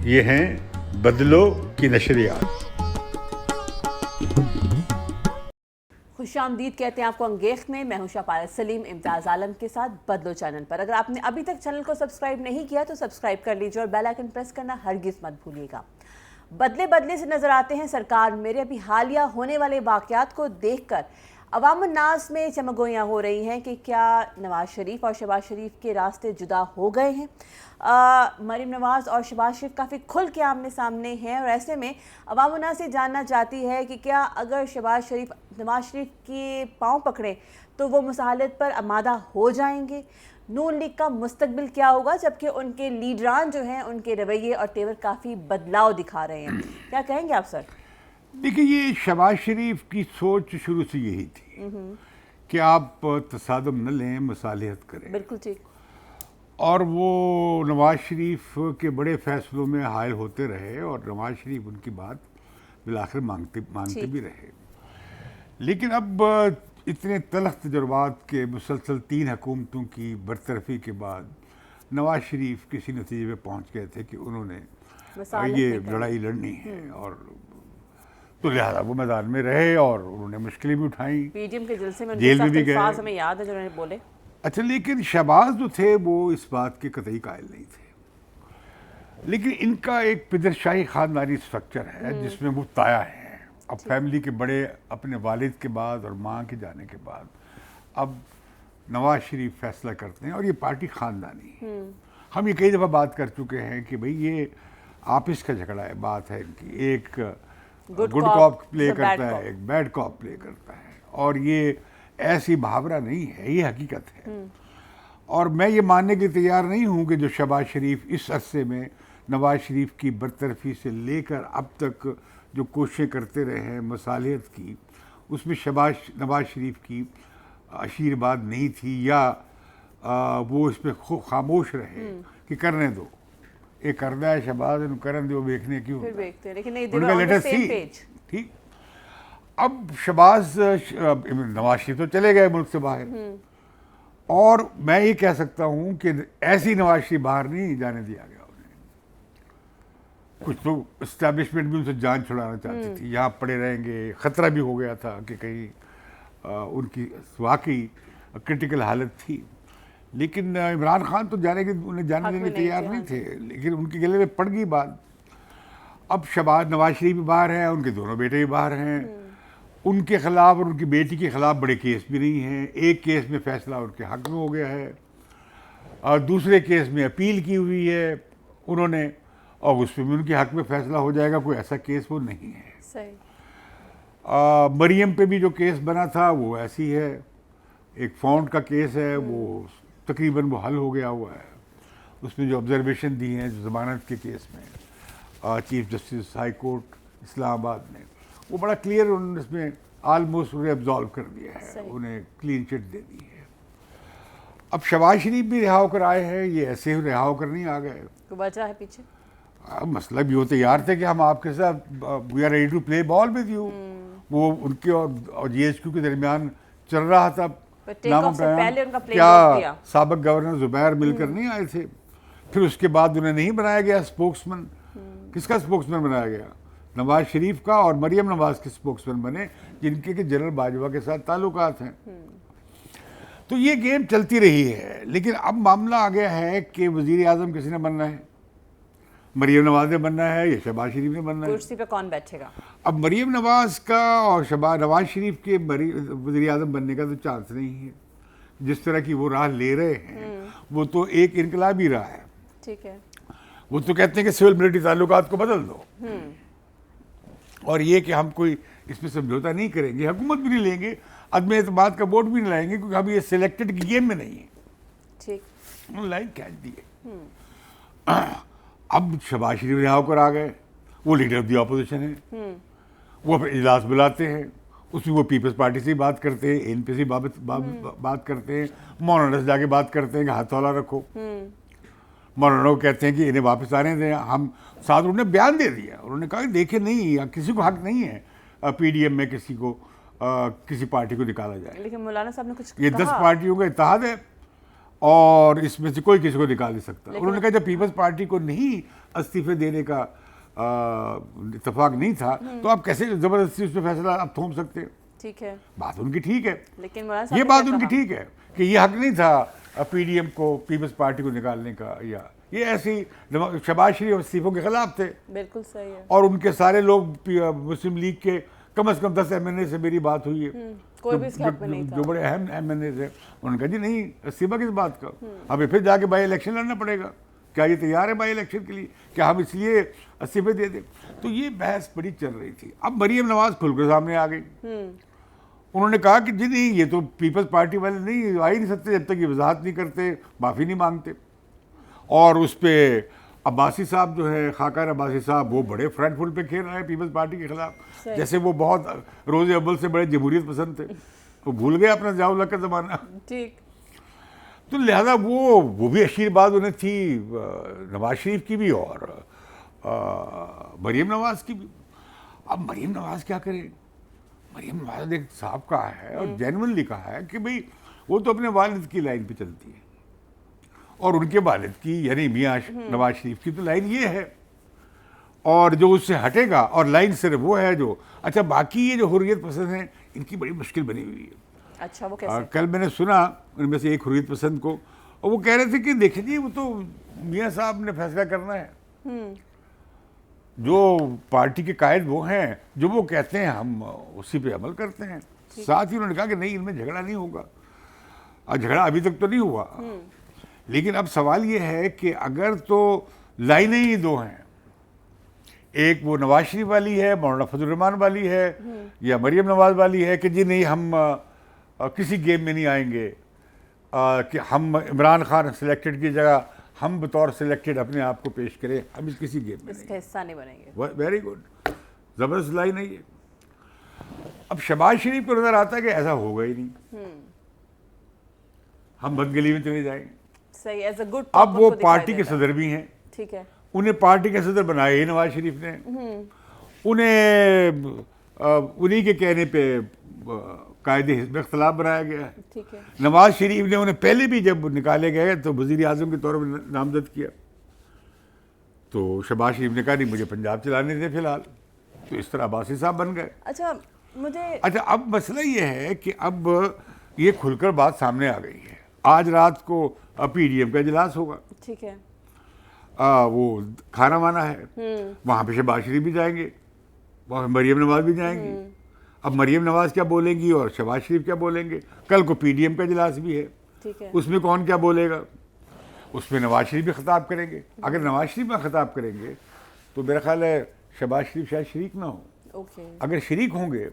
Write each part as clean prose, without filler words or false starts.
یہ ہیں بدلو کی نشریات۔ خوش آمدید کہتے ہیں آپ کو انگیخت میں ہوں شاپار سلیم امتیاز عالم کے ساتھ بدلو چینل پر۔ اگر آپ نے ابھی تک چینل کو سبسکرائب نہیں کیا تو سبسکرائب کر لیجیے اور بیل آئیکن پریس کرنا ہرگز مت بھولیے گا۔ بدلے سے نظر آتے ہیں سرکار میرے ابھی حالیہ ہونے والے واقعات کو دیکھ کر عوام الناس میں چمگوئیاں ہو رہی ہیں کہ کیا نواز شریف اور شہباز شریف کے راستے جدا ہو گئے ہیں۔ مریم نواز اور شہباز شریف کافی کھل کے آمنے سامنے ہیں، اور ایسے میں عوام الناس سے جاننا چاہتی ہے کہ کیا اگر شہباز شریف نواز شریف کے پاؤں پکڑیں تو وہ مصالحت پر آمادہ ہو جائیں گے؟ نون لیگ کا مستقبل کیا ہوگا جبکہ ان کے لیڈران جو ہیں ان کے رویے اور تیور کافی بدلاؤ دکھا رہے ہیں؟ کیا کہیں گے آپ سر؟ دیکھیں، یہ شہباز شریف کی سوچ شروع سے یہی تھی کہ آپ تصادم نہ لیں، مصالحت کریں، بالکل ٹھیک۔ اور وہ نواز شریف کے بڑے فیصلوں میں حائل ہوتے رہے اور نواز شریف ان کی بات بالآخر مانتے بھی رہے۔ لیکن اب اتنے تلخ تجربات کے مسلسل 3 حکومتوں کی برطرفی کے بعد نواز شریف کسی نتیجے پہ پہنچ گئے تھے کہ انہوں نے یہ لڑائی لڑنی ہے، اور تو لہٰذا وہ میدان میں رہے اور انہوں نے مشکلیں بھی اٹھائیں، پی ڈی ایم کے جلسے میں جیل میں بھی گئے۔ ہمیں یاد ہے جو انہوں نے بولے۔ اچھا، لیکن شہباز جو تھے وہ اس بات کے قطعی قائل نہیں تھے، لیکن ان کا ایک پدر شاہی خاندانی سٹرکچر ہے جس میں وہ تایا ہیں۔ اب فیملی کے بڑے اپنے والد کے بعد اور ماں کے جانے کے بعد اب نواز شریف فیصلہ کرتے ہیں، اور یہ پارٹی خاندانی ہے۔ ہم یہ کئی دفعہ بات کر چکے ہیں کہ بھئی یہ آپس کا جھگڑا ہے، بات ہے ان کی، ایک گڈ کاپ پلے کرتا ہے، ایک بیڈ کاپ پلے کرتا ہے، اور یہ ایسی محاورہ نہیں ہے، یہ حقیقت ہے۔ اور میں یہ ماننے کے تیار نہیں ہوں کہ جو شہباز شریف اس عرصے میں نواز شریف کی برطرفی سے لے کر اب تک جو کوششیں کرتے رہے ہیں مصالحت کی، اس میں نواز شریف کی اشیر بات نہیں تھی، یا وہ اس پہ خاموش رہے کہ کرنے دو، یہ کرنا ہے شہباز، ان کرن دو، دیکھنے کیوں ٹھیک۔ اب نواز شریف تو چلے گئے ملک سے باہر، اور میں یہ کہہ سکتا ہوں کہ ایسی نواز شریف باہر نہیں جانے دیا گیا انہیں۔ کچھ تو اسٹیبلشمنٹ بھی ان سے جان چھڑانا چاہتی تھی، یہاں پڑے رہیں گے، خطرہ بھی ہو گیا تھا کہ کہیں ان کی واقعی کرٹیکل حالت تھی۔ لیکن عمران خان تو انہیں جانے دینے تیار نہیں تھے، لیکن ان کے گلے میں پڑ گئی بات۔ اب نواز شریف بھی باہر ہیں، ان کے دونوں بیٹے بھی باہر ہیں، ان کے خلاف اور ان کی بیٹی کے خلاف بڑے کیس بھی نہیں ہیں۔ ایک کیس میں فیصلہ ان کے حق میں ہو گیا ہے، اور دوسرے کیس میں اپیل کی ہوئی ہے انہوں نے، اور اس میں بھی ان کے حق میں فیصلہ ہو جائے گا، کوئی ایسا کیس وہ نہیں ہے۔ صحیح۔ مریم پہ بھی جو کیس بنا تھا وہ ایسی ہے، ایک فونٹ کا کیس ہے، وہ تقریباً وہ حل ہو گیا ہوا ہے۔ اس میں جو آبزرویشن دی ہیں جو ضمانت کے کیس میں چیف جسٹس ہائی کورٹ اسلام آباد نے، وہ بڑا کلیئر انہوں نے اس میں آلموسٹ انہیں ابزالو کر دیا ہے، انہیں کلین چٹ دے دی ہے۔ اب شہباز شریف بھی رہا ہو کر آئے ہیں، یہ ایسے ہی رہا ہو کر نہیں آ گئے، وجہ ہے پیچھے؟ مسئلہ بھی وہ تیار تھے کہ ہم آپ کے ساتھ we are ready to play ball with you. وہ ان کے اور جی ایچ کیو کے درمیان چل رہا تھا کیا سابق گورنر زبیر مل کر نہیں آئے تھے، پھر اس کے بعد انہیں نہیں بنایا گیا اسپوکس مین۔ کس کا اسپوکس مین بنایا گیا؟ نواز شریف کا، اور مریم نواز کے اسپوکس مین بنے جن کے جنرل باجوہ کے ساتھ تعلقات ہیں۔ تو یہ گیم چلتی رہی ہے، لیکن اب معاملہ آ گیا ہے کہ وزیر اعظم کسی نے بننا ہے، مریم نواز نے بننا ہے یا شہباز شریف نے بننا ہے؟ کرسی پہ کون بیٹھے گا؟ اب مریم نواز کا اور نواز شریف کے وزیر اعظم بننے کا تو چانس نہیں ہے۔ جس طرح کی وہ راہ لے رہے ہیں وہ تو ایک انقلابی راہ ہے۔ ٹھیک ہے، وہ تو کہتے ہیں کہ سول ملٹری تعلقات کو بدل دو، اور یہ کہ ہم کوئی اس میں سمجھوتا نہیں کریں گے، حکومت بھی نہیں لیں گے، عدم اعتماد کا ووٹ بھی نہیں لائیں گے، کیونکہ ہم یہ سلیکٹڈ کی گیم میں نہیں ہیں۔ ٹھیک، لائن کھینچ دیے۔ اب شہباز شریف رہا ہو کر آ گئے، وہ لیڈر آف دی اپوزیشن ہے، وہ اپنے اجلاس بلاتے ہیں، اس میں وہ پیپلز پارٹی سے بات کرتے ہیں، این پی سے بات کرتے ہیں، مولانا سے جا کے بات کرتے ہیں کہ ہاتھ ہاتھ رکھو، مولانا کو کہتے ہیں کہ انہیں واپس آنے دیں۔ ہم ساتھ انہوں نے بیان دے دیا، انہوں نے کہا کہ دیکھیں نہیں، کسی کو حق نہیں ہے پی ڈی ایم میں کسی کو کسی پارٹی کو نکالا جائے. لیکن مولانا صاحب نے کچھ یہ 10 پارٹیوں کا اتحاد ہے اور اس میں سے کوئی کسی کو نکال نہیں سکتا. انہوں نے کہا جب پیپلز پارٹی کو نہیں استعفے دینے کا اتفاق نہیں تھا تو آپ کیسے زبردستی اس پہ فیصلہ آپ تھوم سکتے ہیں. ٹھیک ہے, بات ان کی ٹھیک ہے, لیکن مولانا صاحب یہ بات ان کی ٹھیک ہے کہ یہ حق نہیں تھا پی ڈی ایم کو پیپلز پارٹی کو نکالنے کا, یا یہ ایسی شہباز شریف استعفوں کے خلاف تھے. بالکل صحیح ہے. اور ان کے سارے لوگ مسلم لیگ کے کم از کم 10 MNA سے میری بات ہوئی ہے, کوئی بھی اس کے حق میں نہیں تھا. جو بڑے اہم MNA تھے, انہوں نے کہا جی نہیں استعفا کس بات کا, ہمیں پھر جا کے بائی الیکشن لڑنا پڑے گا, کیا یہ تیار ہے بائی الیکشن کے لیے, کیا ہم اس لیے استعفے دے دیں. تو یہ بحث بڑی چل رہی تھی. اب مریم نواز کھل کر سامنے آ گئی. انہوں نے کہا کہ جی نہیں یہ تو پیپلز پارٹی والے نہیں آ ہی نہیں سکتے جب تک یہ وضاحت نہیں کرتے, معافی نہیں مانگتے. اور اس پہ عباسی صاحب جو ہے, خاقان عباسی صاحب, وہ بڑے فرنٹ فٹ پہ کھیل رہے ہیں پیپلز پارٹی کے خلاف, جیسے وہ بہت روز اول سے بڑے جمہوریت پسند تھے, وہ بھول گئے اپنا ضیاء الحق کا زمانہ. ٹھیک. تو لہذا وہ بھی اشیر بات انہیں تھی نواز شریف کی بھی اور مریم نواز کی بھی. اب مریم نواز کیا کرے؟ مریم نواز نے صاحب کہا ہے اور جینوئنلی کہا ہے کہ بھئی وہ تو اپنے والد کی لائن پہ چلتی ہے, اور ان کے والد کی یعنی میاں نواز شریف کی تو لائن یہ ہے, اور جو اس سے ہٹے گا اور لائن صرف وہ ہے جو اچھا. باقی یہ جو حریت پسند ہیں ان کی بڑی مشکل بنی ہوئی ہے. اچھا وہ کیسے؟ کل میں نے سنا ان میں سے ایک حریت پسند کو, اور وہ کہہ رہے تھے کہ دیکھیں جی وہ تو میاں صاحب نے فیصلہ کرنا ہے, جو پارٹی کے قائد وہ ہیں, جو وہ کہتے ہیں ہم اسی پہ عمل کرتے ہیں. ساتھ ہی انہوں نے کہا کہ نہیں ان میں جھگڑا نہیں ہوگا, اور جھگڑا ابھی تک تو نہیں ہوا. لیکن اب سوال یہ ہے کہ اگر تو لائنیں ہی دو ہیں, ایک وہ نواز شریف والی ہے, مولانا فضل الرحمان والی ہے, یا مریم نواز والی ہے کہ جی نہیں ہم کسی گیم میں نہیں آئیں گے, کہ ہم عمران خان سلیکٹڈ کی جگہ ہم بطور سلیکٹڈ اپنے آپ کو پیش کریں, ہم اس کسی گیم میں اس کا حصہ نہیں بنیں گے. ویری گڈ, زبردست لائن ہے یہ. اب شہباز شریف کو نظر آتا ہے کہ ایسا ہوگا ہی نہیں, ہم بدگلی میں چلے جائیں گے. صحیح, ایز اے گڈ. اب وہ پارٹی کے صدر بھی ہیں. ٹھیک ہے. انہیں پارٹی کے صدر بنایا ہی نواز شریف نے, انہیں انہی کے کہنے پہ قائد حزب اختلاف بنایا گیا ہے. ٹھیک ہے. نواز شریف نے انہیں پہلے بھی جب نکالے گئے تو وزیر اعظم کے طور پر نامزد کیا, تو شہباز شریف نے کہا نہیں مجھے پنجاب چلانے دیں فی الحال, تو اس طرح عباسی صاحب بن گئے. اچھا اب مسئلہ یہ ہے کہ اب یہ کھل کر بات سامنے آ گئی ہے. آج رات کو پی ڈی ایم کا اجلاس ہوگا. ٹھیک ہے. وہ کھانا وانا ہے, وہاں پہ شہباز شریف بھی جائیں گے, وہاں پہ مریم نواز بھی جائیں گی. اب مریم نواز کیا بولیں گی اور شہباز شریف کیا بولیں گے. کل کو پی ڈی ایم کا اجلاس بھی ہے, ٹھیک ہے. اس میں کون کیا بولے گا, اس میں نواز شریف بھی خطاب کریں گے. اگر نواز شریف میں خطاب کریں گے تو میرا خیال ہے شہباز شریف شاید شریک نہ ہو. اگر شریک ہوں گے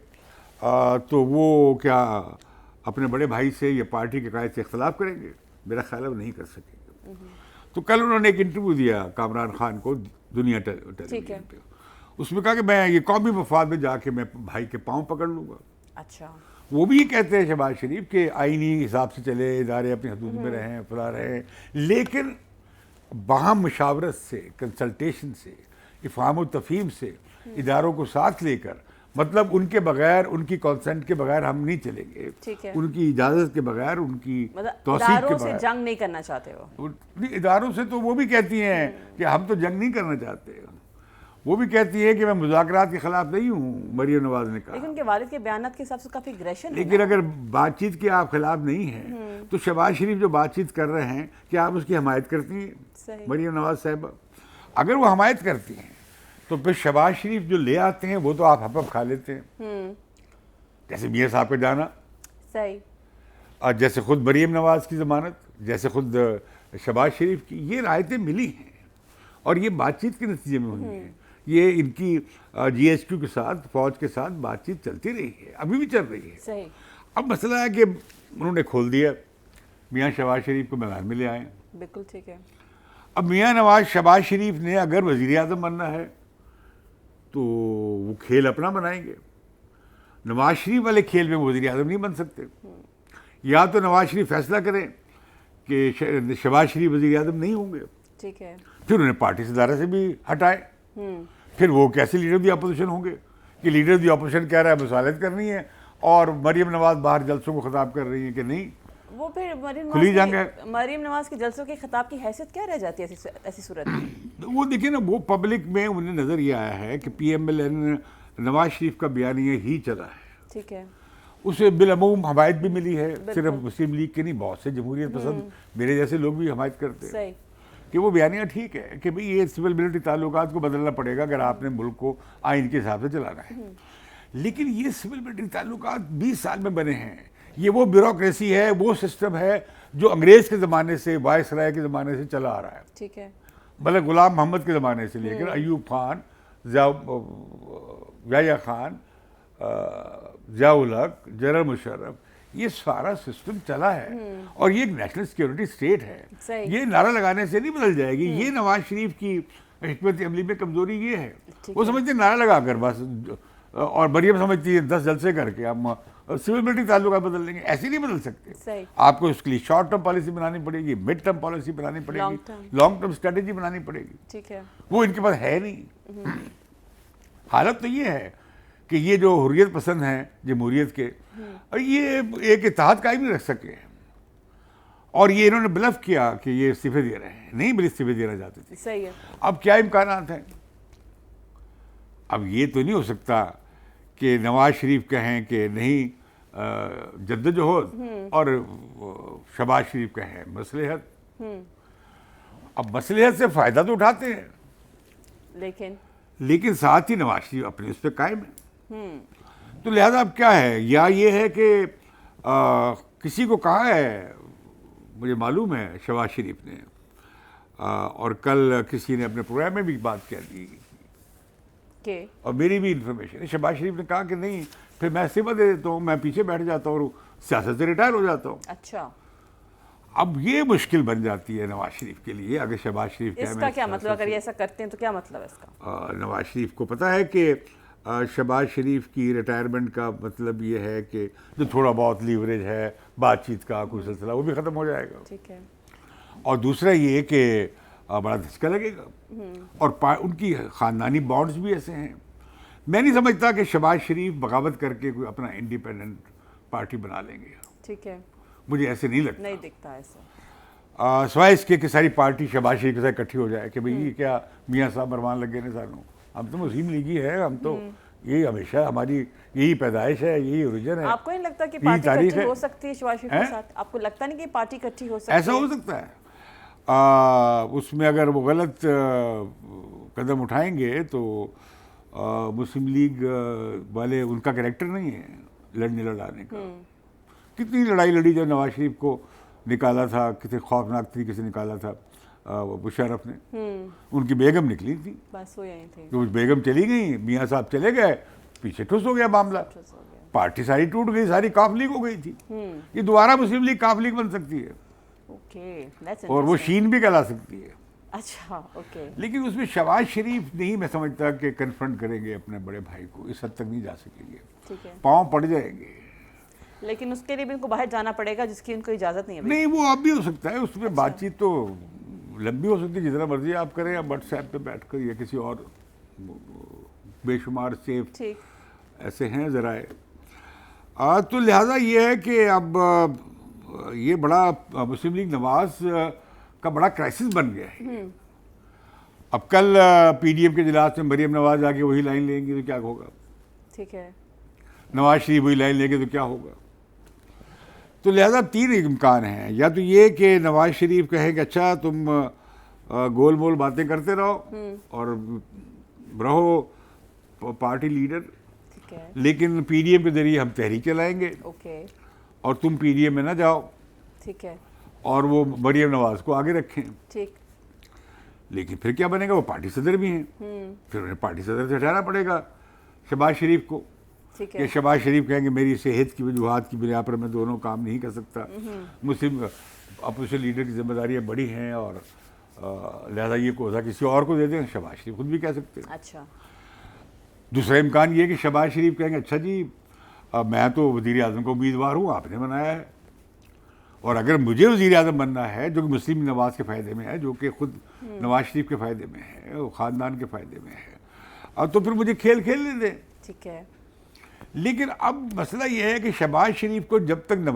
تو وہ کیا اپنے بڑے بھائی سے یا پارٹی کے قائد سے اختلاف کریں گے؟ میرا خیال ہے وہ نہیں کر سکیں گے. تو کل انہوں نے ایک انٹرویو دیا کامران خان کو دنیا ٹیلی ویژن پہ, اس میں کہا کہ میں یہ قومی مفاد میں جا کے میں بھائی کے پاؤں پکڑ لوں گا. اچھا. وہ بھی یہ کہتے ہیں شہباز شریف کہ آئینی حساب سے چلے, ادارے اپنی حدود میں رہیں, فلاں رہیں, لیکن باہم مشاورت سے, کنسلٹیشن سے, افہام و تفہیم سے, اداروں کو ساتھ لے کر, مطلب ان کے بغیر, ان کی کنسنٹ کے بغیر ہم نہیں چلیں گے, ان کی اجازت کے بغیر, ان کی توثیق کے بغیر. جنگ نہیں کرنا چاہتے ہو؟ اداروں سے تو وہ بھی کہتی ہیں کہ ہم تو جنگ نہیں کرنا چاہتے, وہ بھی کہتی ہے کہ میں مذاکرات کے خلاف نہیں ہوں, مریم نواز نے کہا. لیکن ان کے والد کے بیانات کے حساب سے کافی اگریشن ہے. لیکن اگر بات چیت کے آپ خلاف نہیں ہیں تو شہباز شریف جو بات چیت کر رہے ہیں کیا آپ اس کی حمایت کرتی ہیں مریم نواز صاحبہ؟ اگر وہ حمایت کرتی ہیں تو پھر شہباز شریف جو لے آتے ہیں وہ تو آپ ہپ کھا لیتے ہیں, جیسے میاں صاحب کا جانا, صحیح, اور جیسے خود مریم نواز کی ضمانت, جیسے خود شہباز شریف کی. یہ رائتیں ملی ہیں اور یہ بات چیت کے نتیجے میں ہوئی ہیں. یہ ان کی جی ایس کیو کے ساتھ, فوج کے ساتھ بات چیت چلتی رہی ہے, ابھی بھی چل رہی ہے. صحیح. اب مسئلہ ہے کہ انہوں نے کھول دیا, میاں شہباز شریف کو میدان میں لے آئے. بالکل ٹھیک ہے. اب میاں نواز شہباز شریف نے اگر وزیر اعظم بننا ہے تو وہ کھیل اپنا بنائیں گے. نواز شریف والے کھیل میں وزیر اعظم نہیں بن سکتے. یا تو نواز شریف فیصلہ کریں کہ شہباز شریف وزیر اعظم نہیں ہوں گے, ٹھیک ہے, پھر انہیں پارٹی صدارت سے بھی ہٹائے. پھر وہ کیسے لیڈر دی اپوزیشن ہوں گے کہ لیڈر دی اپوزیشن کہہ رہا ہے مصالحت کرنی ہے اور مریم نواز باہر جلسوں کو خطاب کر رہی ہیں کہ نہیں وہ پھر کھلی جنگ ہے. مریم نواز کے جلسوں کے خطاب کی حیثیت کیا رہ جاتی ہے ایسی صورت میں؟ وہ دیکھیں نا وہ پبلک میں انہیں نظر یہ آیا ہے کہ P M L N Nawaz Sharif کا بیانیہ ہی چلا ہے. ٹھیک ہے. اسے بالعموم حمایت بھی ملی ہے, صرف مسلم لیگ کے نہیں, بہت سے جمہوریت پسند میرے جیسے لوگ بھی حمایت کرتے ہیں صحیح کہ وہ بیانیہ ٹھیک ہے کہ بھئی یہ سول ملٹری تعلقات کو بدلنا پڑے گا اگر آپ نے ملک کو آئین کے حساب سے چلانا ہے. لیکن یہ سول ملٹری تعلقات 20 سال میں بنے ہیں. یہ وہ بیوروکریسی ہے, وہ سسٹم ہے جو انگریز کے زمانے سے, وائس رائے کے زمانے سے چلا آ رہا ہے. ٹھیک ہے. مطلب غلام محمد کے زمانے سے لے کر ایوب خان, یحییٰ خان, ضیاء الحق, جنرل مشرف, یہ سارا سسٹم چلا ہے اور یہ ایک نیشنل سیکیورٹی اسٹیٹ ہے. یہ نعرہ لگانے سے نہیں بدل جائے گی. یہ نواز شریف کی حکمت عملی میں کمزوری یہ ہے, وہ سمجھتے ہیں نعرہ لگا کر بس, اور مریم سمجھتی ہے 10 جلسے کر کے ہم سول ملٹری تعلقات بدل لیں گے. ایسے نہیں بدل سکتے. آپ کو اس کے لیے شارٹ ٹرم پالیسی بنانی پڑے گی, مڈ ٹرم پالیسی بنانی پڑے گی, لانگ ٹرم اسٹریٹجی بنانی پڑے گی. ٹھیک ہے. وہ ان کے پاس ہے نہیں. حالت تو یہ ہے کہ یہ جو حریت پسند ہیں جمہوریت کے, اور یہ ایک اتحاد قائم نہیں رکھ سکے, اور یہ انہوں نے بلف کیا کہ یہ استعفے دے رہے ہیں. نہیں بل استعفے دینا چاہتے تھے. صحیح ہے. اب کیا امکانات ہیں؟ اب یہ تو نہیں ہو سکتا کہ نواز شریف کہیں کہ نہیں جدوجہد, اور شہباز شریف کہیں مصلحت. اب مصلحت سے فائدہ تو اٹھاتے ہیں, لیکن ساتھ ہی نواز شریف اپنے اس پہ قائم ہے. تو لہذا اب کیا ہے, یا یہ ہے کہ کسی کو کہا ہے, مجھے معلوم ہے شہباز شریف نے, اور کل کسی نے اپنے پروگرام میں بھی بات کہہ دی, اور میری بھی انفارمیشن ہے, شہباز شریف نے کہا کہ نہیں پھر میں استعفیٰ دے دیتا ہوں, میں پیچھے بیٹھ جاتا ہوں اور سیاست سے ریٹائر ہو جاتا ہوں. اچھا. اب یہ مشکل بن جاتی ہے نواز شریف کے لیے اگر شہباز شریف اس کا کیا مطلب, اگر یہ ایسا کرتے ہیں تو کیا مطلب ہے اس کا؟ نواز شریف کو پتا ہے کہ شہباز شریف کی ریٹائرمنٹ کا مطلب یہ ہے کہ جو تھوڑا بہت لیوریج ہے بات چیت کا کوئی سلسلہ, وہ بھی ختم ہو جائے گا. ٹھیک ہے. اور دوسرا یہ کہ بڑا دھچکا لگے گا, اور ان کی خاندانی بانڈز بھی ایسے ہیں. میں نہیں سمجھتا کہ شہباز شریف بغاوت کر کے کوئی اپنا انڈیپینڈنٹ پارٹی بنا لیں گے. ٹھیک ہے. مجھے ایسے نہیں لگتا. نہیں دکھتا ایسا. سوائے اس کے کہ ساری پارٹی شہباز شریف کے ساتھ اکٹھی ہو جائے کہ بھئی یہ کیا میاں صاحب مروان لگ گئے نا سانوں, ہم تو مسلم لیگی ہے, ہم تو یہ ہمیشہ ہماری یہی پیدائش ہے, یہی اوریجن ہے. آپ کو نہیں لگتا کہ پارٹی اکٹھی ہو سکتی ہے شہباز شریف کے ساتھ؟ آپ کو لگتا نہیں کہ پارٹی اکٹھی ہو سکتی ہے؟ ایسا ہو سکتا ہے. اس میں اگر وہ غلط قدم اٹھائیں گے تو مسلم لیگ والے, ان کا کریکٹر نہیں ہے لڑنے لڑانے کا. کتنی لڑائی لڑی جب نواز شریف کو نکالا تھا, کتنے خوفناک طریقے سے نکالا تھا مشرف نے. ان کی بیگم نکلی تھی, بس وہ یہی تھی. تو بیگم چلی گئی, میاں صاحب چلے گئے, پیچھے ٹھوس ہو گیا معاملہ, پارٹی ساری ٹوٹ گئی, ساری کاف لیگ ہو گئی تھی. یہ دوبارہ مسلم لیگ کاف لیگ بن سکتی ہے, اور وہ شین بھی کہلا سکتی ہے. اچھا اوکے. لیکن اس میں شہباز شریف نہیں میں سمجھتا کہ کنفرنٹ کریں گے اپنے بڑے بھائی کو, اس حد تک نہیں جا سکیں گے, پاؤں پڑ جائیں گے. لیکن اس کے لیے بھی ان کو باہر جانا پڑے گا جس کی ان کو اجازت نہیں ہے. نہیں وہ اب بھی ہو سکتا ہے, اس میں بات چیت تو لمبی ہو سکتی ہے, جتنا مرضی آپ کریں, یا واٹس ایپ پہ بیٹھ کر یا کسی اور بے شمار سیف ایسے ہیں ذرائع. تو لہٰذا یہ ہے کہ اب یہ بڑا مسلم لیگ نواز کا بڑا کرائسس بن گیا ہے. اب کل پی ڈی ایم کے اجلاس میں مریم نواز آ کے وہی لائن لیں گی تو کیا ہوگا؟ ٹھیک ہے. نواز شریف وہی لائن لیں گے تو کیا ہوگا؟ تو لہذا 3 امکان ہیں, یا تو یہ کہ نواز شریف کہے کہ اچھا تم گول مول باتیں کرتے رہو اور رہو پارٹی لیڈر, لیکن پی ڈی ایم کے ذریعے ہم تحریک چلائیں گے, اور تم پی ڈی ایم میں نہ جاؤ, ٹھیک ہے, اور وہ مریم نواز کو آگے رکھیں. ٹھیک. لیکن پھر کیا بنے گا, وہ پارٹی صدر بھی ہیں, پھر انہیں پارٹی صدر سے ہٹانا پڑے گا شہباز شریف کو. کہ شہباز شریف کہیں گے میری صحت کی وجوہات کی بنا پر میں دونوں کام نہیں کر سکتا, مسلم اپوزیشن لیڈر کی ذمہ داریاں بڑی ہیں, اور لہذا یہ کوزہ کسی اور کو دے دیں. شہباز شریف خود بھی کہہ سکتے ہیں. اچھا. دوسرا امکان یہ کہ شہباز شریف کہیں گے اچھا جی میں تو وزیر اعظم کو امیدوار ہوں, آپ نے بنایا ہے, اور اگر مجھے وزیر اعظم بننا ہے جو کہ مسلم نواز کے فائدے میں ہے, جو کہ خود نواز شریف کے فائدے میں ہے, وہ خاندان کے فائدے میں ہے, اور تو پھر مجھے کھیل کھیلنے دیں. ٹھیک ہے. لیکن اب مسئلہ یہ ہے کہ شہباز شریف کو جب تک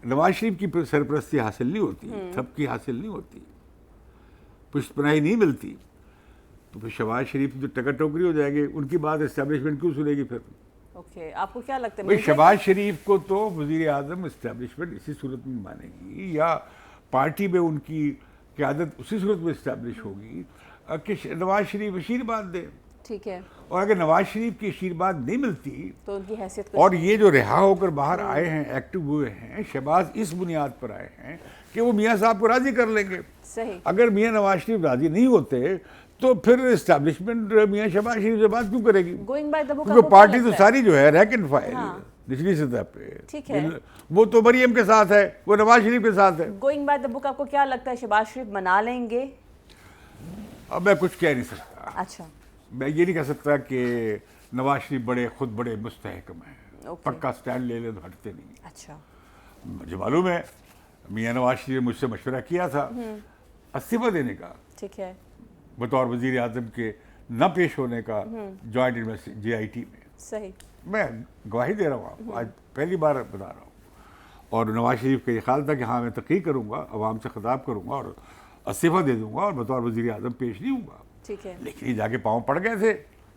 نواز شریف کی سرپرستی حاصل نہیں ہوتی، سب کی حاصل نہیں ہوتی، پشت پناہی نہیں ملتی، تو پھر شہباز شریف جو ٹکر ٹوکری ہو جائے گی، ان کی بات اسٹیبلشمنٹ کیوں سنے گی پھر؟ اوکے، آپ کو کیا لگتا ہے بھائی شہباز شریف کو تو وزیر اعظم اسٹیبلشمنٹ اسی صورت میں مانے گی، یا پارٹی میں ان کی قیادت اسی صورت میں اسٹیبلش ہوگی کہ نواز شریف آشیرواد دے. ٹھیک ہے، اور اگر نواز شریف کی آشیرواد نہیں ملتی تو ان کی حیثیت اور یہ جو رہا ہو کر باہر آئے ہیں، ایکٹیو ہوئے ہیں، شہباز اس بنیاد پر آئے ہیں کہ وہ میاں صاحب کو راضی کر لیں گے. صحیح، اگر میاں نواز شریف راضی نہیں ہوتے تو پھر اسٹیبلشمنٹ میاں شہباز شریف سے بات کیوں کرے گی؟ گوئنگ بائی دا بک کیونکہ پارٹی تو ساری جو ہے ریک اینڈ فائل نچلی سطح پہ، ٹھیک ہے، وہ تو مریم کے ساتھ ہے، وہ نواز شریف کے ساتھ ہے. گوئنگ بائی دا بک آپ کو کیا لگتا ہے شہباز شریف منا لیں گے؟ اب میں کچھ کہہ نہیں سکتا. اچھا، میں یہ نہیں کہہ سکتا کہ نواز شریف خود بڑے مستحکم ہیں، پکا سٹینڈ لے لیں تو ہٹتے نہیں. اچھا، مجھے معلوم ہے میاں نواز شریف نے مجھ سے مشورہ کیا تھا استعفیٰ دینے کا، ٹھیک ہے، بطور وزیر اعظم کے نہ پیش ہونے کا جوائنٹ یونیورسٹی JIT میں. صحیح، میں گواہی دے رہا ہوں آپ کو، آج پہلی بار بتا رہا ہوں. اور نواز شریف کا یہ خیال تھا کہ ہاں میں تقریر کروں گا، عوام سے خطاب کروں گا اور استعفیٰ دے دوں گا اور بطور وزیر اعظم پیش نہیں ہوں گا. ٹھیک ہے، لیکن یہ جا کے پاؤں پڑ گئے تھے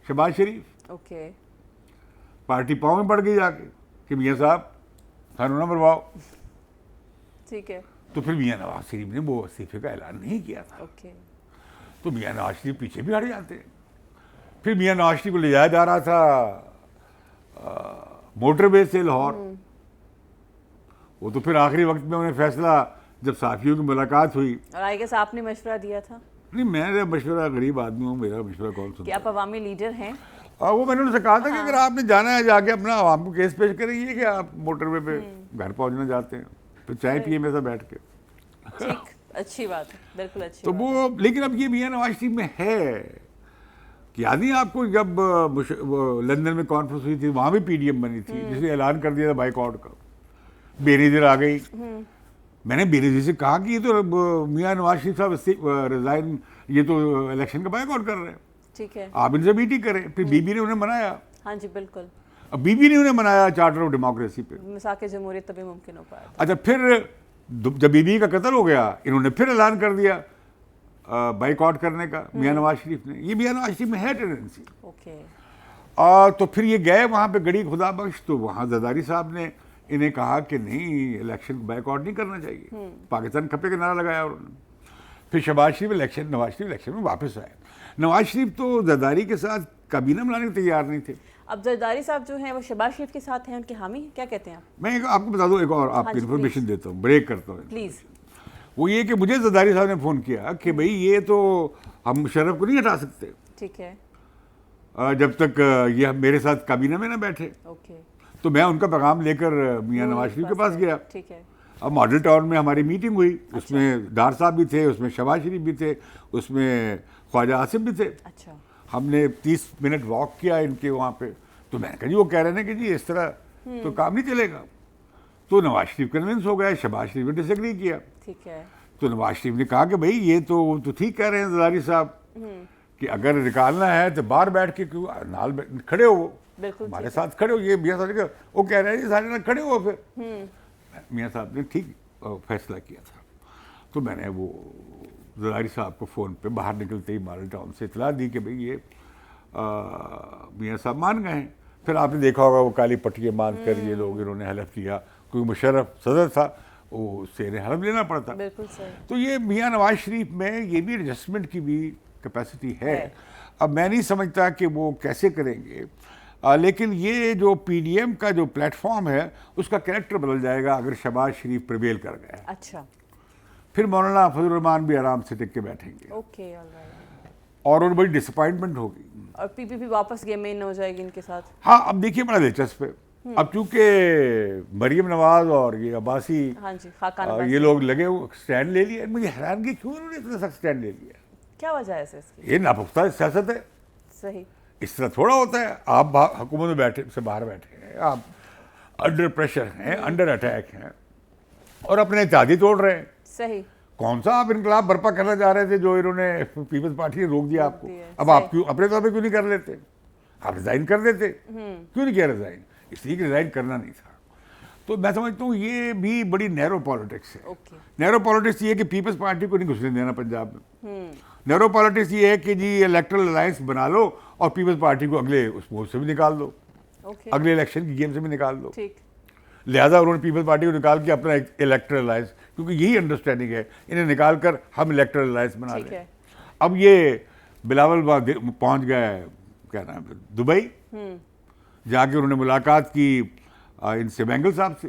شہباز شریف، اوکے، پارٹی پاؤں میں پڑ گئی جا کے کہ میاں صاحب سانو نہ مرواؤ. ٹھیک ہے، تو پھر میاں نواز شریف نے وہ استعفے کا اعلان نہیں کیا تھا. اوکے، تو میاں نواز شریف پیچھے بھی ہٹ جاتے. پھر میاں نواز شریف کو لے جایا جا رہا تھا موٹر وے سے لاہور. وہ تو پھر آخری وقت میں انہیں فیصلہ جب صحافیوں کی ملاقات ہوئی، اور آئی گیس آپ نے مشورہ دیا تھا نہیں میرا مشورہ غریب آدمی ہوں، میرا مشورہ کون کہ سنتا آپ عوامی لیڈر ہیں. اور وہ میں نے ان سے کہا تھا کہ اگر آپ نے جانا ہے جا کے اپنا عوام کو کیس پیش کریں، یہ کہ آپ موٹر وے پہ گھر پہنچنا چاہتے ہیں تو چائے پیے میرے ساتھ بیٹھ کے. ٹھیک، اچھی بات ہے، بالکل اچھی تو بات. وہ لیکن اب یہ میاں نواز شریف میں ہے کہ یاد نہیں آپ کو جب لندن میں کانفرنس ہوئی تھی وہاں بھی PDM بنی تھی جس نے اعلان کر دیا تھا بائیکاٹ کا. بینظیر آ گئی. میں نے بینظیر سے کہا کہ یہ تو میاں نواز شریف صاحب ریزائن، یہ تو الیکشن کا بائیکاٹ کر رہے ہیں، ٹھیک ہے، آپ ان سے میٹنگ کریں. پھر بی بی نے انہیں منایا. ہاں جی بالکل، اب بی بی نے انہیں منایا چارٹر آف ڈیموکریسی پہ. مساق جمہوریت تبھی ممکن ہو پایا. اچھا پھر جب بی بی کا قتل ہو گیا انہوں نے پھر اعلان کر دیا بائیکاٹ کرنے کا میاں نواز شریف نے. یہ میاں نواز شریف میں ہے ٹینڈنسی. اوکے، تو پھر یہ گئے وہاں پہ گڑی خدا بخش، تو وہاں زرداری صاحب نے انہیں کہا کہ نہیں الیکشن کو بائیکاٹ نہیں کرنا چاہیے. پاکستان کھپے کا نعرہ لگایا انہوں نے. پھر نواز شریف الیکشن میں واپس آئے. نواز شریف تو زرداری کے ساتھ کابینہ بنانے کو تیار نہیں تھے. اب زرداری صاحب جو ہیں وہ شہباز شریف کے ساتھ ہیں، ان کے حامی کیا کہتے ہیں آپ؟ میں آپ کو بتا دوں ایک اور آپ کی انفارمیشن دیتا ہوں، بریک کرتا ہوں. پلیز. وہ یہ کہ مجھے زرداری صاحب نے فون کیا کہ بھئی یہ تو ہم مشرف کو نہیں ہٹا سکتے ٹھیک ہے، جب تک یہ میرے ساتھ کابینہ میں نہ بیٹھے. اوکے، تو میں ان کا پیغام لے کر میاں نواز شریف کے پاس گیا. ٹھیک ہے، اب ماڈل ٹاؤن میں ہماری میٹنگ ہوئی، اس میں ڈار صاحب بھی تھے، اس میں شہباز شریف بھی تھے، اس میں خواجہ آصف بھی تھے. اچھا، ہم نے 30 منٹ واک کیا ان کے وہاں پہ. تو میں نے کہا جی وہ کہہ رہے ہیں کہ جی اس طرح تو کام نہیں چلے گا. تو نواز شریف کنونس ہو گئے، شہباز شریف نے ڈس ایگری کیا. ٹھیک ہے، تو نواز شریف نے کہا کہ بھائی یہ تو ٹھیک کہہ رہے ہیں زرداری صاحب کہ اگر نکالنا ہے تو باہر بیٹھ کے کیوں نال کھڑے ہو، بالکل ہمارے ساتھ کھڑے ہو. یہ میاں صاحب وہ کہہ رہے ہیں سارے نہ کھڑے ہو. پھر میاں صاحب نے ٹھیک فیصلہ کیا تھا. تو میں نے وہ زرداری صاحب کو فون پہ باہر نکلتے ہی ماڈل ٹاؤن سے اطلاع دی کہ بھئی یہ میاں صاحب مان گئے ہیں. پھر آپ نے دیکھا ہوگا وہ کالی پٹیاں باندھ کر یہ لوگ انہوں نے حلف لیا، کیونکہ مشرف صدر تھا وہ سے حلف لینا پڑتا. بالکل صحیح. تو یہ میاں نواز شریف میں یہ بھی ایڈجسٹمنٹ کی بھی کیپیسٹی ہے. اب میں نہیں سمجھتا کہ وہ کیسے کریں گے، لیکن یہ جو PDM کا جو پلیٹ فارم ہے اس کا کریکٹر بدل جائے گا اگر شہباز شریف پریویل کر گئے. اچھا، پھر مولانا فضل الرحمان بھی آرام سے ٹک کے بیٹھیں گے اوکے، اور ان بڑی ڈس اپوائنٹمنٹ ہوگی. اور PPP واپس گیم میں ان ہو جائے گی ان کے ساتھ. ہاں اب دیکھیے بڑا دلچسپ ہے. اب چونکہ مریم نواز اور یہ عباسی ہاں جی، خاقان یہ لوگ لگے ہوئے اسٹینڈ لے لیا. مجھے حیرانگی کیوں انہوں نے اتنا سخت اسٹینڈ لے لیا؟ کیا وجہ ہے اس کی؟ یہ ناپختہ سیاست ہے. صحیح، اس طرح تھوڑا ہوتا ہے. آپ حکومت میں بیٹھے سے باہر بیٹھے ہیں، آپ انڈر پریشر ہیں، انڈر اٹیک ہیں اور اپنے اتحادی توڑ رہے ہیں. صحیح. کون سا آپ انقلاب برپا کرنا چاہ رہے تھے جو انہوں نے پیپلز پارٹی نے روک دیا آپ کو؟ اب آپ کیوں اپنے طور پہ کیوں نہیں کر لیتے؟ آپ ریزائن کر دیتے. کیوں نہیں کیا ریزائن؟ اس لیے کہ ریزائن کرنا نہیں تھا. تو میں سمجھتا ہوں یہ بھی بڑی نیرو پالیٹکس ہے. نیرو پالیٹکس یہ ہے کہ پیپلز پارٹی کو نہیں گھسنے دینا پنجاب میں. نیرو پالیٹکس یہ ہے کہ جی الیکٹرل الائنس بنا لو اور پیپلز پارٹی کو اگلے اس سے بھی نکال دو, اگلے الیکشن کی گیم سے بھی نکال دو. لہٰذا انہوں نے پیپلز پارٹی کو نکال کے اپنا الیکٹرل الائنس, کیونکہ یہی انڈرسٹینڈنگ ہے, انہیں نکال کر ہم الیکٹرل الائنس بنا لیں. اب یہ بلاول پہنچ گئے کیا نام ہے دبئی, جا کے انہوں نے ملاقات کی ان سے بینگل صاحب سے.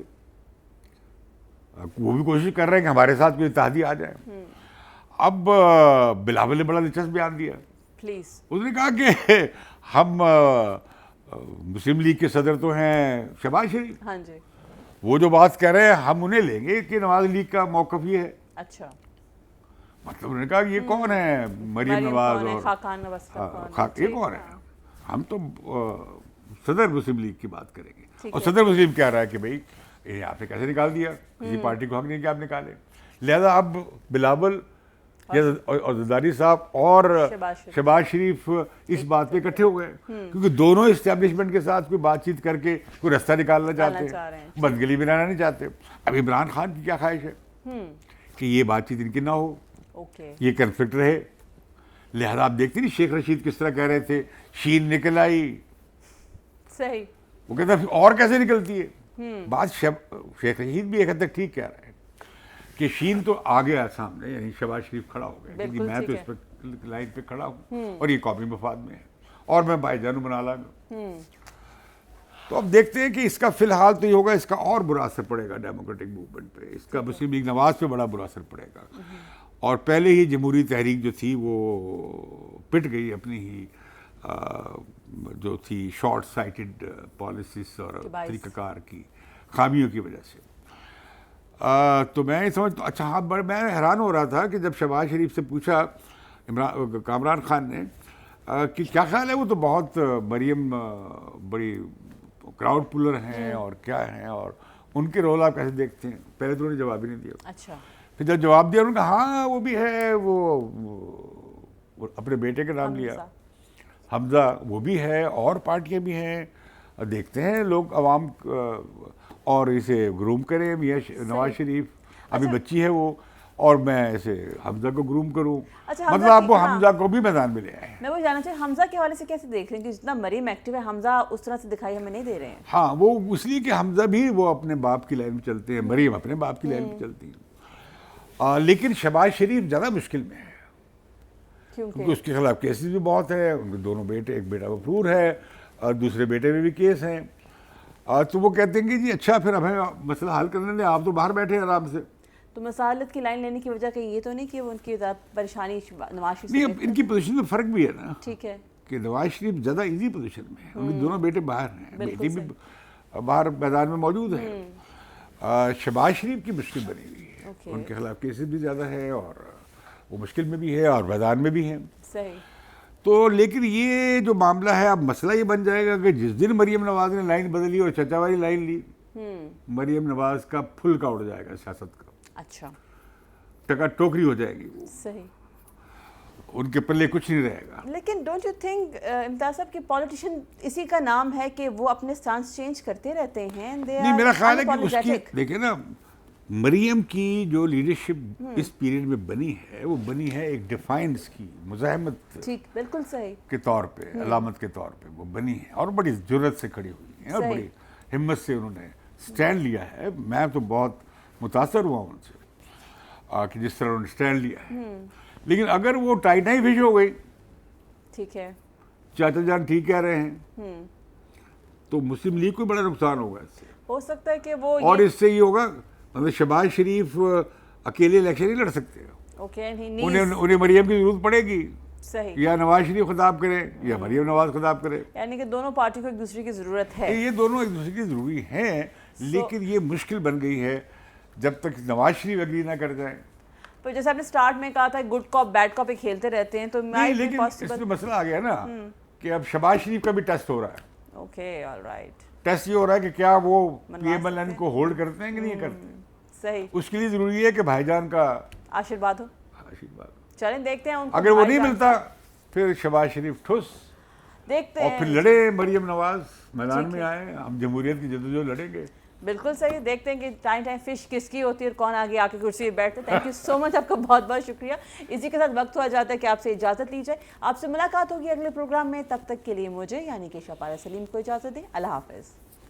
وہ بھی کوشش کر رہے ہیں کہ ہمارے ساتھ کوئی اتحادی آ جائے. اب بلاول نے بڑا دلچسپ بیان دیا. اس نے کہا کہ ہم مسلم لیگ کے صدر تو ہیں شہباز شریف, وہ جو بات کہہ رہے ہیں ہم انہیں لیں گے کہ نواز لیگ کا موقف یہ ہے. اچھا, مطلب انہوں نے کہا کہ یہ کون ہے مریم نواز اور خاک, یہ کون ہے؟ ہم تو صدر مسلم لیگ کی بات کریں گے. اور صدر مسلم کہہ رہا ہے کہ بھائی یہ آپ نے کیسے نکال دیا, کسی پارٹی کو حق نہیں کہ آپ نکالے. لہذا اب بلاول اور زرداری صاحب اور شہباز شریف اس بات پہ اکٹھے ہو گئے, کیونکہ دونوں اسٹیبلشمنٹ کے ساتھ کوئی بات چیت کر کے کوئی رستہ نکالنا چاہتے ہیں, بدگلی بنانا نہیں چاہتے. اب عمران خان کی کیا خواہش ہے کہ یہ بات چیت ان کی نہ ہو, یہ کنفلکٹ رہے. لہذا آپ دیکھتے نہیں شیخ رشید کس طرح کہہ رہے تھے شین نکل آئی, صحیح, وہ کہتا ہے اور کیسے نکلتی ہے. بات شیخ رشید بھی ایک حد تک ٹھیک کہہ رہے ہیں کہ شین تو آ گیا سامنے, یعنی شہباز شریف کھڑا ہو گیا کہ میں تو اس پہ لائن پہ کھڑا ہوں اور یہ قومی مفاد میں ہے اور میں بھائی جانوں بنا لاں گا. تو اب دیکھتے ہیں کہ اس کا فی الحال تو یہ ہوگا, اس کا اور برا اثر پڑے گا ڈیموکریٹک موومنٹ پہ, اس کا مسلم لیگ نواز پہ بڑا برا اثر پڑے گا. اور پہلے ہی جمہوری تحریک جو تھی وہ پٹ گئی اپنی ہی جو تھی شارٹ سائٹڈ پالیسیز اور طریقہ کار کی خامیوں کی وجہ سے. تو میں سمجھتا اچھا ہاں, میں حیران ہو رہا تھا کہ جب شہباز شریف سے پوچھا کامران خان نے کہ کیا خیال ہے, وہ تو بہت مریم بڑی کراؤڈ پولر ہیں اور کیا ہیں اور ان کے رول آپ کیسے دیکھتے ہیں, پہلے تو انہوں نے جواب ہی نہیں دیا. اچھا, پھر جب جواب دیا انہوں نے کہا ہاں وہ بھی ہے, وہ اپنے بیٹے کا نام لیا حمزہ, وہ بھی ہے اور پارٹیاں بھی ہیں, دیکھتے ہیں لوگ عوام اور اسے گروم کریں. میاں نواز شریف ابھی بچی ہے وہ, اور میں ایسے حمزہ کو گروم کروں, مطلب آپ وہ حمزہ کو بھی میدان میں لے آئے ہیں. میں وہ جاننا چاہیے حمزہ کے حوالے سے کیسے دیکھ رہے ہیں کہ جتنا مریم ایکٹیو ہے حمزہ اس طرح سے دکھائی ہمیں نہیں دے رہے ہیں. ہاں وہ اس لیے کہ حمزہ بھی وہ اپنے باپ کی لائن میں چلتے ہیں, مریم اپنے باپ کی لائن میں چلتی ہیں. لیکن شہباز شریف زیادہ مشکل میں ہے کیونکہ اس کے خلاف کیسز بھی بہت ہے. ان کے دونوں بیٹے, ایک بیٹا مفرور ہے اور دوسرے بیٹے میں بھی کیس ہیں. تو وہ کہتے ہیں کہ جی اچھا پھر ہمیں مسئلہ حل کرنے دیں, آپ تو باہر بیٹھے ہیں آرام سے. تو مسالت کی لائن لینے کی وجہ کہیں یہ تو نہیں کہ وہ ان کی پریشانی نواز شریف نہیں, ان کی پوزیشن میں فرق بھی ہے نا. ٹھیک ہے کہ نواز شریف زیادہ ایزی پوزیشن میں ہے, ان کے دونوں بیٹے باہر ہیں, بیٹی بھی باہر میدان میں موجود ہے. شہباز شریف کی مشکل بنی ہوئی ہے, ان کے خلاف کیسز بھی زیادہ ہے اور وہ مشکل میں بھی ہے اور میدان میں بھی ہیں. صحیح. تو لیکن یہ جو معاملہ ہے اب مسئلہ یہ بن جائے گا کہ جس دن مریم نواز نے لائن بدلی اور چچا والی لائن لی, مریم نواز کا پھل کا اڑ جائے گا سیاست کا. اچھا, ٹکا ٹوکری ہو جائے گی وہ. صحیح, ان کے پلے کچھ نہیں رہے گا. لیکن ڈونٹ یو تھنک امتیاز صاحب کہ پولیٹیشین اسی کا نام ہے کہ وہ اپنے سٹانس چینج کرتے رہتے ہیں. نہیں, میرا خیال ہے کہ اس کی دیکھیں نا, مریم کی جو لیڈرشپ اس پیریڈ میں بنی ہے وہ بنی ہے ایک ڈیفائنس کی مزاحمت ٹھیک بالکل صحیح کے طور پہ, علامت کے طور پہ وہ بنی ہے, اور بڑی جرأت سے کھڑی ہوئی ہیں اور بڑی ہمت سے انہوں نے سٹینڈ لیا ہے. میں تو بہت متاثر ہوا ان سے کہ جس طرح انہوں نے سٹینڈ لیا ہے. لیکن اگر وہ ٹائٹ ہی فش ہو گئی, ٹھیک ہے, چاچا جان ٹھیک کہہ رہے ہیں, تو مسلم لیگ کو بڑا نقصان ہوگا اس سے. ہو سکتا ہے کہ وہ, اور اس سے یہ ہوگا مطلب شہباز شریف اکیلے الیکشن نہیں لڑ سکتے, انہیں مریم کی ضرورت پڑے گی. صحیح, یا نواز شریف خطاب کرے یا مریم نواز خطاب کرے, یعنی کہ دونوں پارٹی کو ایک دوسرے کی ضرورت ہے. یہ دونوں ایک دوسرے کی ضروری ہیں, لیکن یہ مشکل بن گئی ہے جب تک نواز شریف اگری نہ کر جائیں. تو جیسے آپ نے سٹارٹ میں کہا تھا گڈ کاپ بیڈ کاپ کھیلتے رہتے ہیں, تو نہیں, لیکن اس میں مسئلہ آ گیا نا کہ اب شہباز شریف کا بھی ٹیسٹ ہو رہا ہے. اوکے, آل رائٹ, ٹیسٹ یہ ہو رہا ہے کہ کیا وہ پی ایم ایل این کو ہولڈ کرتے ہیں کہ نہیں کرتے. صحیح, اس کے لیے ضروری ہے کہ بھائی جان کا آشیرواد ہو. آشیرواد. چلیں دیکھتے ہیں, اگر وہ نہیں ملتا پھر شہباز شریف ٹھوس. دیکھتے اور ہیں. پھر لڑے مریم نواز میدان میں آئے, ہم جمہوریت کی جدوجہد لڑیں گے. بالکل صحیح. دیکھتے ہیں کہ ٹائم فش کس کی ہوتی ہے اور کون آگے آ کے کرسی پہ بیٹھتے. تھینک یو سو مچ, آپ کا بہت بہت شکریہ. اسی کے ساتھ وقت ہوا جاتا ہے کہ آپ سے اجازت لی جائے. آپ سے ملاقات ہوگی اگلے پروگرام میں. تب تک کے لیے مجھے یعنی کہ شپارہ سلیم کو اجازت دیں. اللہ حافظ.